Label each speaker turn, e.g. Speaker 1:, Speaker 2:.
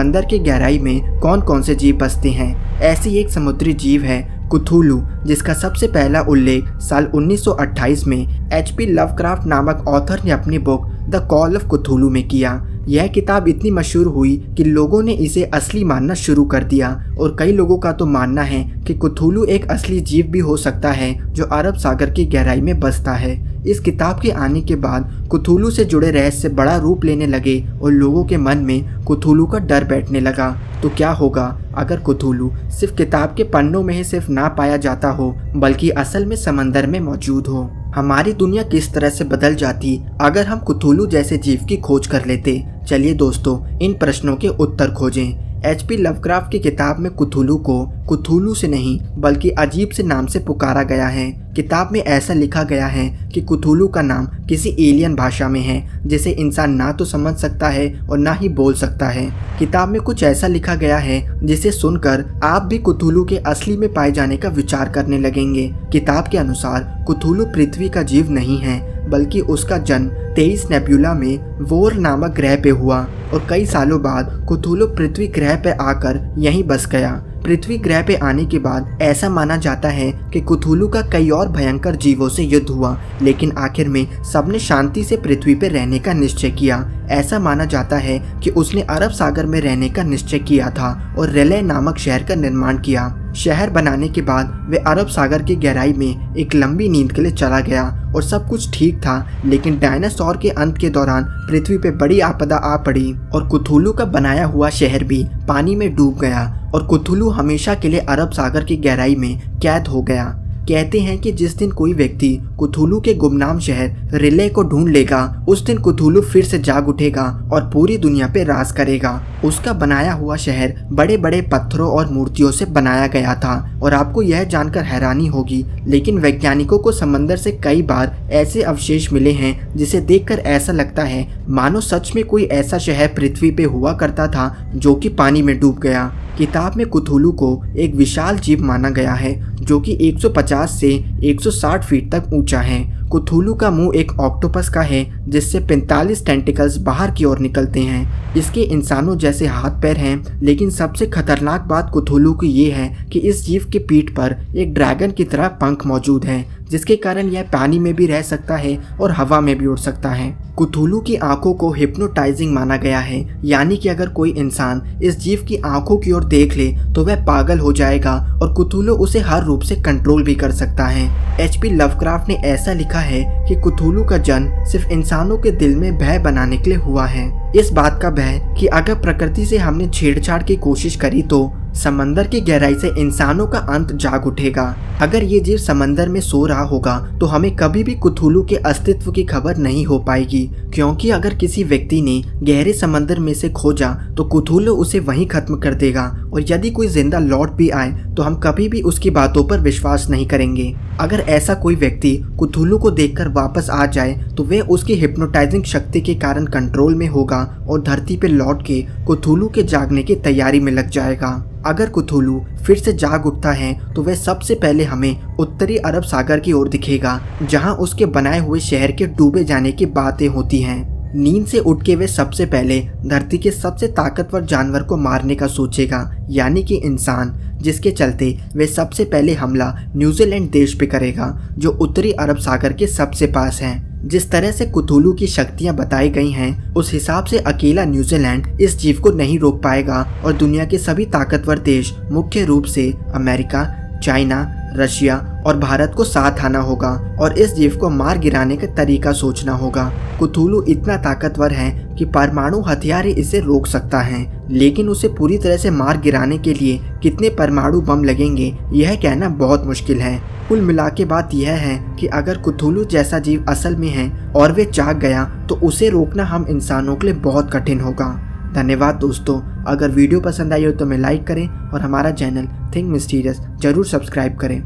Speaker 1: अंदर की गहराई में कौन कौन से जीव बसते हैं। ऐसी एक समुद्री जीव है कुथूलू, जिसका सबसे पहला उल्लेख साल 1928 में HP लवक्राफ्ट नामक ऑथर ने अपनी बुक द कॉल ऑफ कुथूलू में किया। यह किताब इतनी मशहूर हुई कि लोगों ने इसे असली मानना शुरू कर दिया और कई लोगों का तो मानना है कि कुथूलू एक असली जीव भी हो सकता है जो अरब सागर की गहराई में बसता है। इस किताब के आने के बाद कुथूलू से जुड़े रहस्य बड़ा रूप लेने लगे और लोगों के मन में कुथूलू का डर बैठने लगा। तो क्या होगा अगर कुथूलू सिर्फ किताब के पन्नों में ही सिर्फ ना पाया जाता हो, बल्कि असल में समंदर में मौजूद हो। हमारी दुनिया किस तरह से बदल जाती अगर हम कुथूलू जैसे जीव की खोज कर लेते। चलिए दोस्तों, इन प्रश्नों के उत्तर खोजें। HP लवक्राफ्ट की किताब में कुथूलू को कुथूलू से नहीं बल्कि अजीब से नाम से पुकारा गया है। किताब में ऐसा लिखा गया है कि कुथूलू का नाम किसी एलियन भाषा में है जिसे इंसान ना तो समझ सकता है और ना ही बोल सकता है। किताब में कुछ ऐसा लिखा गया है जिसे सुनकर आप भी कुथूलू के असली में पाए जाने का विचार करने लगेंगे। किताब के अनुसार कुथूलू पृथ्वी का जीव नहीं है, बल्कि उसका जन्म 23 नेब्यूला में वोर नामक ग्रह पे हुआ और कई सालों बाद कुथूलू पृथ्वी ग्रह पे आकर यहीं बस गया। पृथ्वी ग्रह पे आने के बाद ऐसा माना जाता है कि कुथूलू का कई और भयंकर जीवों से युद्ध हुआ, लेकिन आखिर में सबने शांति से पृथ्वी पे रहने का निश्चय किया। ऐसा माना जाता है कि उसने अरब सागर में रहने का निश्चय किया था और रेले नामक शहर का निर्माण किया। शहर बनाने के बाद वे अरब सागर की गहराई में एक लंबी नींद के लिए चला गया और सब कुछ ठीक था, लेकिन डायनासोर के अंत के दौरान पृथ्वी पे बड़ी आपदा आ पड़ी और कुथूलू का बनाया हुआ शहर भी पानी में डूब गया और कुथूलू हमेशा के लिए अरब सागर की गहराई में कैद हो गया। कहते हैं कि जिस दिन कोई व्यक्ति कुथूलू के गुमनाम शहर रिले को ढूंढ लेगा, उस दिन कुथूलू फिर से जाग उठेगा और पूरी दुनिया पे राज करेगा। उसका बनाया हुआ शहर बड़े बड़े पत्थरों और मूर्तियों से बनाया गया था और आपको यह जानकर हैरानी होगी, लेकिन वैज्ञानिकों को समंदर से कई बार ऐसे अवशेष मिले हैं जिसे देखकर ऐसा लगता है मानो सच में कोई ऐसा शहर पृथ्वी पे हुआ करता था जो कि पानी में डूब गया। किताब में कुथूलू को एक विशाल जीव माना गया है जो कि 150 से 160 फीट तक ऊंचा है। कुथूलू का मुंह एक ऑक्टोपस का है जिससे 45 टेंटिकल्स बाहर की ओर निकलते हैं। इसके इंसानों जैसे हाथ पैर हैं, लेकिन सबसे खतरनाक बात कुथूलू की ये है कि इस जीव के पीठ पर एक ड्रैगन की तरह पंख मौजूद है, जिसके कारण यह पानी में भी रह सकता है और हवा में भी उड़ सकता है। कुथूलू की आंखों को हिप्नोटाइजिंग माना गया है, यानी कि अगर कोई इंसान इस जीव की आंखों की ओर देख ले तो वह पागल हो जाएगा और कुथूलू उसे हर रूप से कंट्रोल भी कर सकता है। HP लवक्राफ्ट ने ऐसा लिखा है कि कुथूलू का जन्म सिर्फ इंसानों के दिल में भय बनाने के लिए हुआ है। इस बात का भय कि अगर प्रकृति से हमने छेड़छाड़ की कोशिश करी तो समंदर की गहराई से इंसानों का अंत जाग उठेगा। अगर ये जीव समंदर में सो रहा होगा तो हमें कभी भी कुथूलू के अस्तित्व की खबर नहीं हो पाएगी, क्योंकि अगर किसी व्यक्ति ने गहरे समंदर में से खोजा तो कुथूलू उसे वहीं खत्म कर देगा और यदि कोई जिंदा लौट भी आए तो हम कभी भी उसकी बातों पर विश्वास नहीं करेंगे। अगर ऐसा कोई व्यक्ति कुथूलू को देखकर वापस आ जाए तो वह उसकी हिप्नोटाइजिंग शक्ति के कारण कंट्रोल में होगा और धरती पर लौट के कुथूलू के जागने की तैयारी में लग जाएगा। अगर कुथूलू फिर से जाग उठता है तो वह सबसे पहले हमें उत्तरी अरब सागर की ओर दिखेगा, जहां उसके बनाए हुए शहर के डूबे जाने की बातें होती हैं। नींद से उठ के वे सबसे पहले धरती के सबसे ताकतवर जानवर को मारने का सोचेगा, यानी कि इंसान, जिसके चलते वे सबसे पहले हमला न्यूजीलैंड देश पे करेगा जो उत्तरी अरब सागर के सबसे पास है। जिस तरह से कुथूलू की शक्तियां बताई गई हैं, उस हिसाब से अकेला न्यूजीलैंड इस जीव को नहीं रोक पाएगा और दुनिया के सभी ताकतवर देश, मुख्य रूप से अमेरिका, चाइना, रशिया और भारत को साथ आना होगा और इस जीव को मार गिराने का तरीका सोचना होगा। कुथूलू इतना ताकतवर है कि परमाणु हथियार ही इसे रोक सकता है, लेकिन उसे पूरी तरह से मार गिराने के लिए कितने परमाणु बम लगेंगे यह कहना बहुत मुश्किल है। कुल मिला के बात यह है कि अगर कुथूलू जैसा जीव असल में है और वे जाग गया तो उसे रोकना हम इंसानों के लिए बहुत कठिन होगा। धन्यवाद दोस्तों। अगर वीडियो पसंद आई हो तो हमें लाइक करें और हमारा चैनल थिंक मिस्टीरियस जरूर सब्सक्राइब करें।